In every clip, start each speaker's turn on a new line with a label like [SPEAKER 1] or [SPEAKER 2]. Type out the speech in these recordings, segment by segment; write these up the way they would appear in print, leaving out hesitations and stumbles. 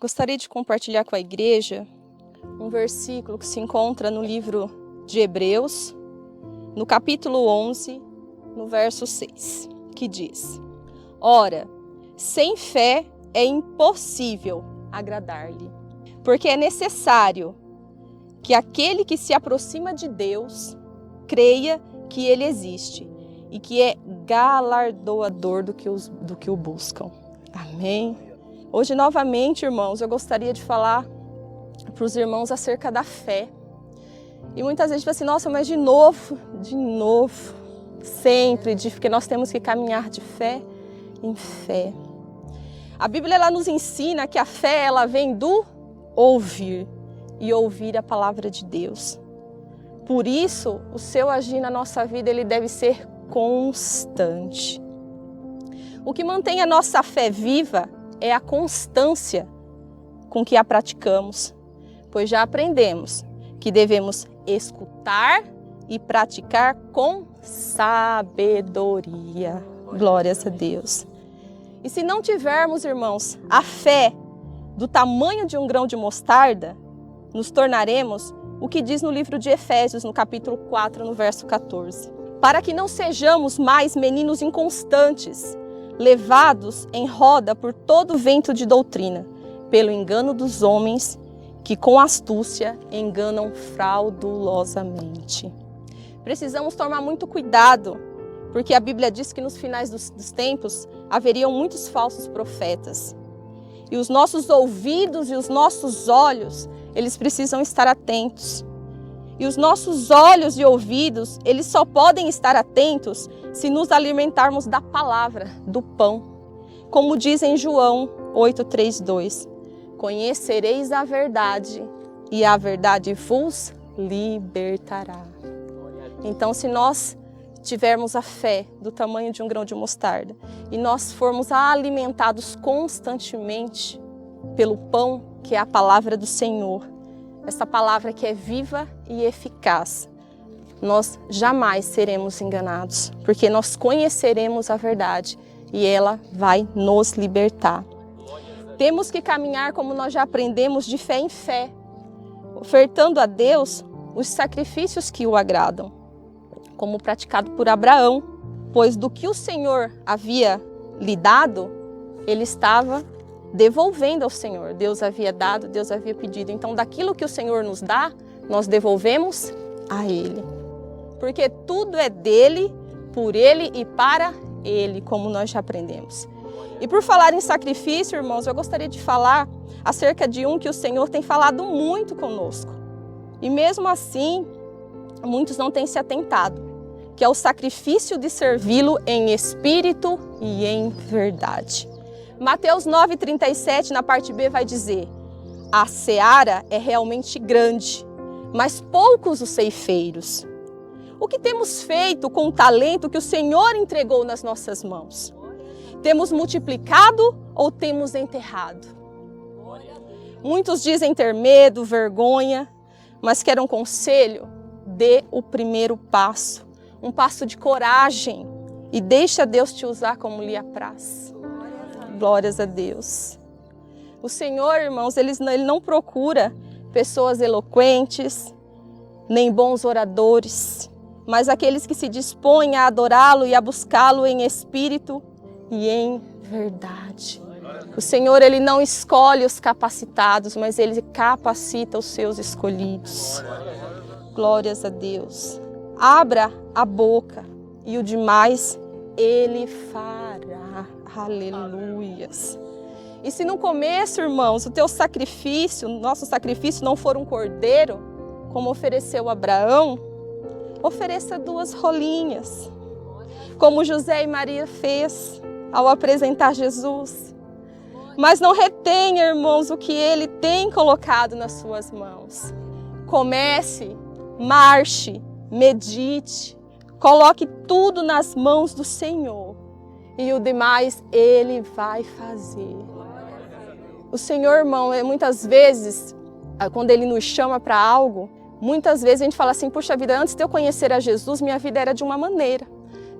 [SPEAKER 1] Gostaria de compartilhar com a igreja um versículo que se encontra no livro de Hebreus, no capítulo 11, no verso 6, que diz: Ora, sem fé é impossível agradar-lhe, porque é necessário que aquele que se aproxima de Deus creia que Ele existe e que é galardoador do que o buscam. Amém? Hoje, novamente, irmãos, eu gostaria de falar para os irmãos acerca da fé. E muitas vezes, assim, nossa, mas de novo, sempre, porque nós temos que caminhar de fé em fé. A Bíblia, ela nos ensina que a fé, ela vem do ouvir, e ouvir a palavra de Deus. Por isso, o seu agir na nossa vida, ele deve ser constante. O que mantém a nossa fé viva é a constância com que a praticamos, pois já aprendemos que devemos escutar e praticar com sabedoria. Glórias a Deus. E se não tivermos, irmãos, a fé do tamanho de um grão de mostarda, nos tornaremos o que diz no livro de Efésios, no capítulo 4, no verso 14. Para que não sejamos mais meninos inconstantes, levados em roda por todo vento de doutrina, pelo engano dos homens que com astúcia enganam fraudulosamente. Precisamos tomar muito cuidado, porque a Bíblia diz que nos finais dos tempos haveriam muitos falsos profetas. E os nossos ouvidos e os nossos olhos, eles precisam estar atentos. E os nossos olhos e ouvidos, eles só podem estar atentos se nos alimentarmos da palavra, do pão. Como diz em João 8:3-2, conhecereis a verdade e a verdade vos libertará. Então, se nós tivermos a fé do tamanho de um grão de mostarda e nós formos alimentados constantemente pelo pão, que é a palavra do Senhor, essa palavra que é viva e eficaz, nós jamais seremos enganados, porque nós conheceremos a verdade e ela vai nos libertar. Temos que caminhar como nós já aprendemos, de fé em fé, ofertando a Deus os sacrifícios que o agradam, como praticado por Abraão, pois do que o Senhor havia lhe dado, ele estava devolvendo ao Senhor. Deus havia dado, Deus havia pedido. Então, daquilo que o Senhor nos dá, nós devolvemos a Ele. Porque tudo é dele, por Ele e para Ele, como nós já aprendemos. E por falar em sacrifício, irmãos, eu gostaria de falar acerca de um que o Senhor tem falado muito conosco. E mesmo assim, muitos não têm se atentado, que é o sacrifício de servi-lo em espírito e em verdade. Mateus 9:37, na parte B, vai dizer: a seara é realmente grande, mas poucos os ceifeiros. O que temos feito com o talento que o Senhor entregou nas nossas mãos? Temos multiplicado ou temos enterrado? Muitos dizem ter medo, vergonha, mas quero um conselho: dê o primeiro passo, um passo de coragem, e deixa Deus te usar como lhe apraz. Glórias a Deus. O Senhor, irmãos, Ele não procura pessoas eloquentes, nem bons oradores, mas aqueles que se dispõem a adorá-lo e a buscá-lo em espírito e em verdade. O Senhor, Ele não escolhe os capacitados, mas Ele capacita os seus escolhidos. Glórias a Deus. Abra a boca e o demais Ele fará. Aleluias. E se no começo, irmãos, o teu sacrifício, nosso sacrifício não for um cordeiro, como ofereceu Abraão, ofereça 2 rolinhas, como José e Maria fez ao apresentar Jesus. Mas não retenha, irmãos, o que Ele tem colocado nas suas mãos. Comece, marche, medite, coloque tudo nas mãos do Senhor. E o demais Ele vai fazer. O Senhor, irmão, muitas vezes, quando Ele nos chama para algo, muitas vezes a gente fala assim: puxa vida, antes de eu conhecer a Jesus, minha vida era de uma maneira.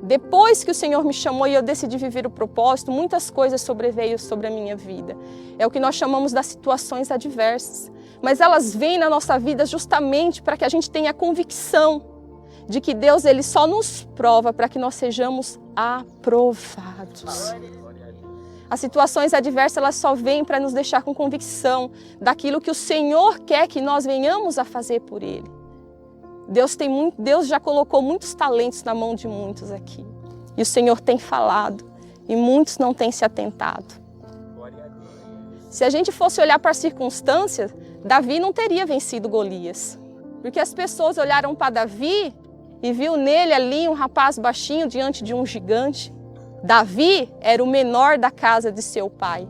[SPEAKER 1] Depois que o Senhor me chamou e eu decidi viver o propósito, muitas coisas sobreveio sobre a minha vida. É o que nós chamamos das situações adversas. Mas elas vêm na nossa vida justamente para que a gente tenha a convicção de que Deus ele só nos prova para que nós sejamos aprovados. As situações adversas elas só vêm para nos deixar com convicção daquilo que o Senhor quer que nós venhamos a fazer por Ele. Deus já colocou muitos talentos na mão de muitos aqui. E o Senhor tem falado e muitos não têm se atentado. Se a gente fosse olhar para as circunstâncias, Davi não teria vencido Golias. Porque as pessoas olharam para Davi e viu nele ali um rapaz baixinho diante de um gigante. Davi era o menor da casa de seu pai,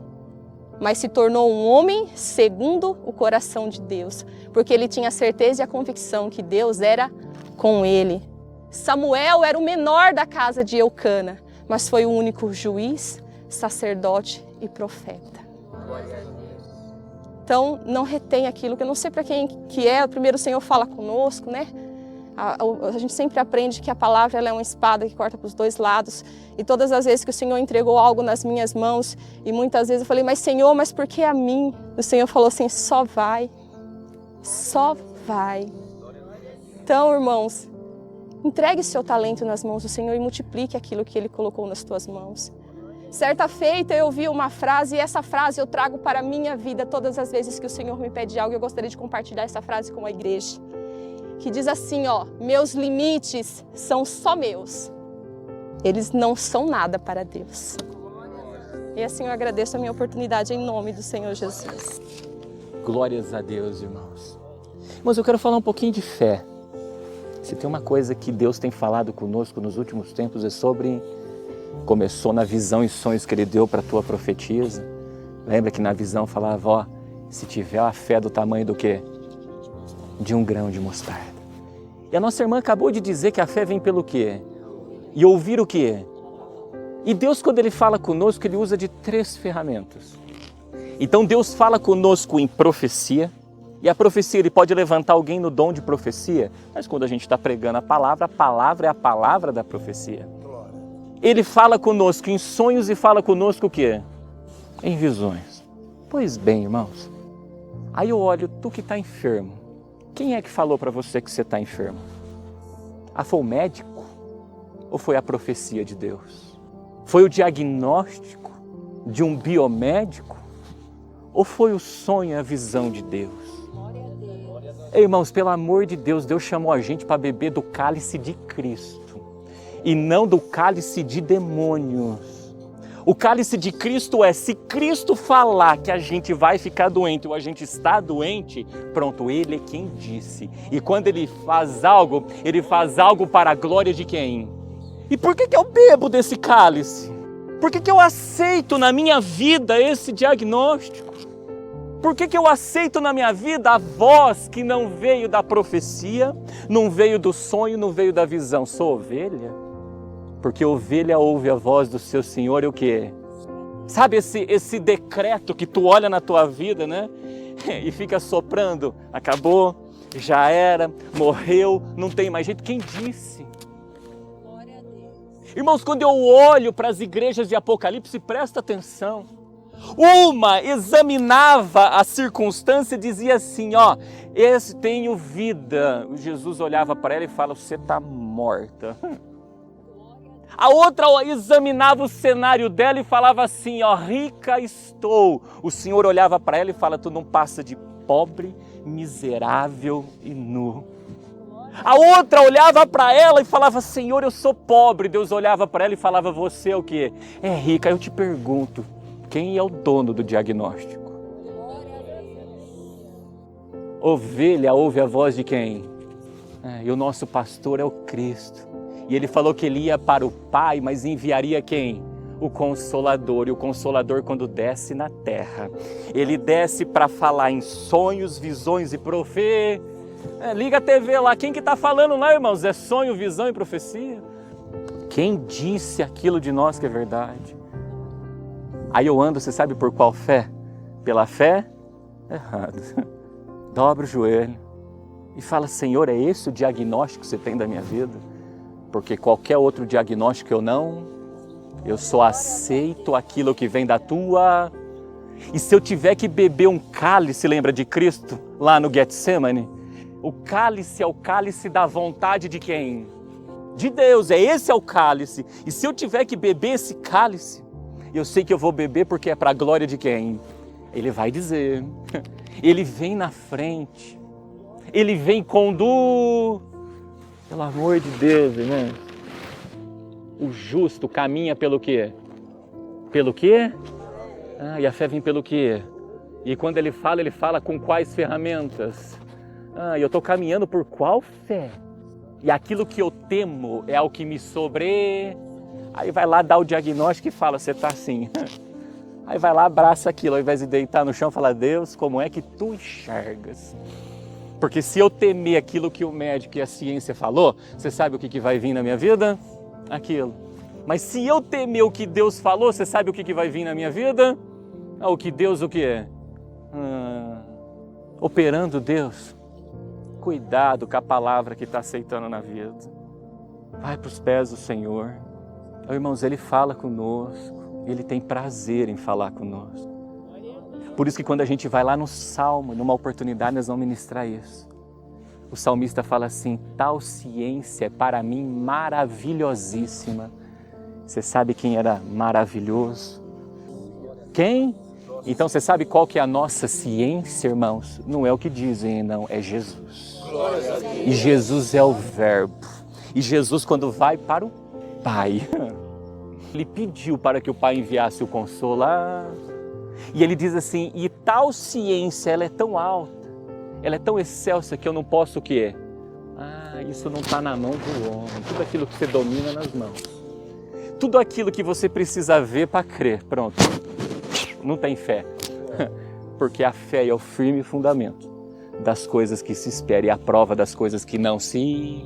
[SPEAKER 1] mas se tornou um homem segundo o coração de Deus, porque ele tinha a certeza e a convicção que Deus era com ele. Samuel era o menor da casa de Eucana, mas foi o único juiz, sacerdote e profeta. Então, não retém aquilo, que eu não sei para quem que é. Primeiro o Senhor fala conosco, né? A gente sempre aprende que a palavra ela é uma espada que corta para os dois lados. E todas as vezes que o Senhor entregou algo nas minhas mãos, e muitas vezes eu falei, mas Senhor, mas por que a mim? O Senhor falou assim, só vai. Só vai. Então, irmãos, entregue o seu talento nas mãos do Senhor e multiplique aquilo que Ele colocou nas tuas mãos. Certa feita eu ouvi uma frase, e essa frase eu trago para a minha vida todas as vezes que o Senhor me pede algo. Eu gostaria de compartilhar essa frase com a igreja. Que diz assim, ó, meus limites são só meus. Eles não são nada para Deus. E assim eu agradeço a minha oportunidade em nome do Senhor Jesus.
[SPEAKER 2] Glórias a Deus, irmãos. Irmãos, eu quero falar um pouquinho de fé. Se tem uma coisa que Deus tem falado conosco nos últimos tempos é sobre... Começou na visão e sonhos que Ele deu para a tua profetisa. Lembra que na visão falava, ó, se tiver a fé do tamanho do quê? De um grão de mostarda. E a nossa irmã acabou de dizer que a fé vem pelo quê? E ouvir o quê? E Deus, quando Ele fala conosco, Ele usa de 3 ferramentas. Então Deus fala conosco em profecia, e a profecia, Ele pode levantar alguém no dom de profecia, mas quando a gente está pregando a palavra é a palavra da profecia. Ele fala conosco em sonhos e fala conosco o quê? Em visões. Pois bem, irmãos, aí eu olho, tu que está enfermo, quem é que falou para você que você está enfermo? Foi o médico? Ou foi a profecia de Deus? Foi o diagnóstico de um biomédico? Ou foi o sonho e a visão de Deus? Ei, irmãos, pelo amor de Deus, Deus chamou a gente para beber do cálice de Cristo e não do cálice de demônios. O cálice de Cristo é, se Cristo falar que a gente vai ficar doente ou a gente está doente, pronto, Ele é quem disse. E quando Ele faz algo para a glória de quem? E por que eu bebo desse cálice? Por que eu aceito na minha vida esse diagnóstico? Por que eu aceito na minha vida a voz que não veio da profecia, não veio do sonho, não veio da visão? Sou ovelha? Porque ovelha ouve a voz do seu Senhor e o quê? Sabe esse decreto que tu olha na tua vida, né? E fica soprando, acabou, já era, morreu, não tem mais jeito. Quem disse? Glória a Deus. Irmãos, quando eu olho para as igrejas de Apocalipse, presta atenção. Uma examinava a circunstância e dizia assim, ó, esse tenho vida. Jesus olhava para ela e fala, você está morta. A outra examinava o cenário dela e falava assim, ó, rica estou. O Senhor olhava para ela e fala, tu não passa de pobre, miserável e nu. A outra olhava para ela e falava, Senhor, eu sou pobre. Deus olhava para ela e falava, você é o quê? É rica. Eu te pergunto, quem é o dono do diagnóstico? Ovelha ouve a voz de quem? E o nosso pastor é o Cristo. E ele falou que ele ia para o Pai, mas enviaria quem? O Consolador. E o Consolador, quando desce na terra, ele desce para falar em sonhos, visões e profecia. Liga a TV lá, quem que está falando lá, irmãos? É sonho, visão e profecia? Quem disse aquilo de nós que é verdade? Aí eu ando, você sabe por qual fé? Pela fé? Errado. Dobra o joelho e fala, Senhor, é esse o diagnóstico que você tem da minha vida? porque qualquer outro diagnóstico eu só aceito aquilo que vem da tua. E se eu tiver que beber um cálice, lembra de Cristo lá no Getsemane? O cálice é o cálice da vontade de quem? De Deus, esse é o cálice. E se eu tiver que beber esse cálice, eu sei que eu vou beber porque é para a glória de quem? Ele vai dizer. Ele vem na frente. Ele vem conduz. Pelo amor de Deus, irmãos. O justo caminha pelo quê? Pelo quê? E a fé vem pelo quê? E quando ele fala com quais ferramentas? Eu estou caminhando por qual fé? E aquilo que eu temo é o que me sobre. Aí vai lá dar o diagnóstico e fala, você está assim. Aí vai lá, abraça aquilo, ao invés de deitar no chão, fala, Deus, como é que tu enxergas? Porque se eu temer aquilo que o médico e a ciência falou, você sabe o que vai vir na minha vida? Aquilo. Mas se eu temer o que Deus falou, você sabe o que vai vir na minha vida? O que Deus, o que é? Operando Deus. Cuidado com a palavra que está aceitando na vida. Vai para os pés do Senhor. Irmãos, Ele fala conosco. Ele tem prazer em falar conosco. Por isso que quando a gente vai lá no Salmo, numa oportunidade, nós vamos ministrar isso. O salmista fala assim, tal ciência é para mim maravilhosíssima. Você sabe quem era maravilhoso? Quem? Então você sabe qual que é a nossa ciência, irmãos? Não é o que dizem, não, é Jesus. E Jesus é o Verbo. E Jesus, quando vai para o Pai, Ele pediu para que o Pai enviasse o Consolador. E Ele diz assim, e tal ciência, ela é tão alta, ela é tão excelsa que eu não posso o quê? Isso não está na mão do homem. Tudo aquilo que você domina nas mãos. Tudo aquilo que você precisa ver para crer. Pronto. Não tem fé. Porque a fé é o firme fundamento das coisas que se espera e a prova das coisas que não se...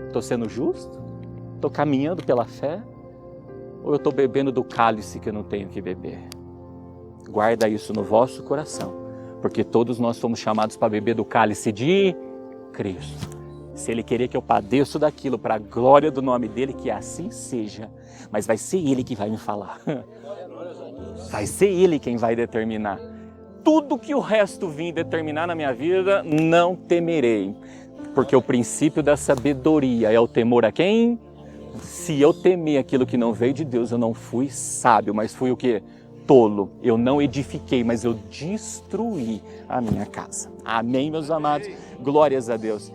[SPEAKER 2] Estou sendo justo? Estou caminhando pela fé? Ou eu estou bebendo do cálice que eu não tenho que beber? Guarda isso no vosso coração, porque todos nós somos chamados para beber do cálice de Cristo. Se Ele querer que eu padeço daquilo para a glória do nome dEle, que assim seja. Mas vai ser Ele que vai me falar. Vai ser Ele quem vai determinar. Tudo que o resto vir determinar na minha vida, não temerei. Porque o princípio da sabedoria é o temor a quem? Se eu temer aquilo que não veio de Deus, eu não fui sábio, mas fui o quê? Tolo. Eu não edifiquei, mas eu destruí a minha casa. Amém, meus amados? Glórias a Deus.